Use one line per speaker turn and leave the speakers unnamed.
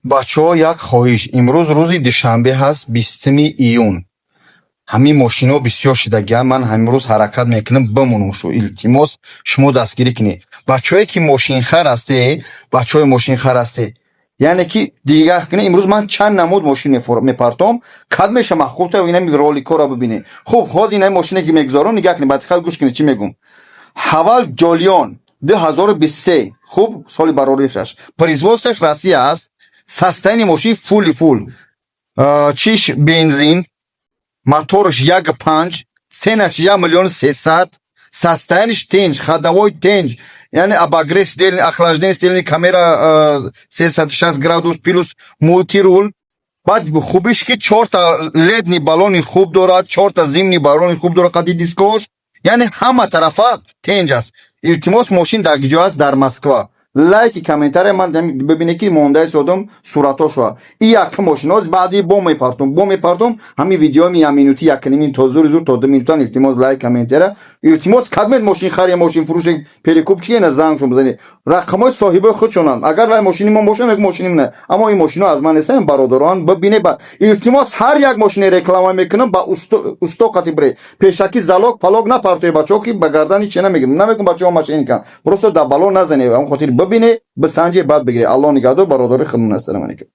بچه‌ها یک خواهش امروز روز دوشنبه هست 20 ایون همین ماشینا بسیار شدگی من امروز حرکت میکنم بمونم شو التماس شما دستگیری کنید بچه‌ای که ماشین خر هسته بچه‌های ماشین خر هسته یعنی که دیگه کنه امروز من چند نمود ماشین میپرتم کد میشم خوب تا اینا رولیکو را ببینه خوب خواز اینا ماشینی که میگذارم نگاه کنید بعد خود گوش کنید چی میگم حوال جولیون 2023 خوب سال براریشش پریزوستش روسیه است ساستین ماشین فول چیش بنزین موتورش 1.5 ценаш 1,300,000 состояниеш тенч ходовой тенч یعنی обогрев сделан охлаждение сделан камера 360 градус плюс мультируль بعد خوبیش که 4 تا لدنی بالون خوب دارد 4 تا زمینی بالون خوب دارد قدی دیسکوش یعنی همه طرفا تنج است التماس ماشین در کجا است در مسکو لایک کامنتار من ببینید که مونده سودم صورتاشو این یک ماشیناز بعدی بوم میپرتم همین ویدیو می مینوتی یک نیم تا زور تا 2 مینوت التماس لایک کامنتار التماس کدمت ماشین خرید ماشین فروش پریکوب چیه نه زنگ شو بزنید رقمای صاحب خودشونن اگر وای ماشین ما باشه یک ماشین نه اما این ماشینا از من هستن برادران ببینید التماس هر یک ماشین رکلام میکنم با استوقاتی بره پیشکی زالوگ پالوگ نپرتوی بچه‌ها که به گردن چه نمیگم بچه‌ها ماشین کن پروسه دبالو نزنه اون خاطر ببینه بسنجه بعد بگیره الله نگهدار برادر خودمون. السلام علیکم.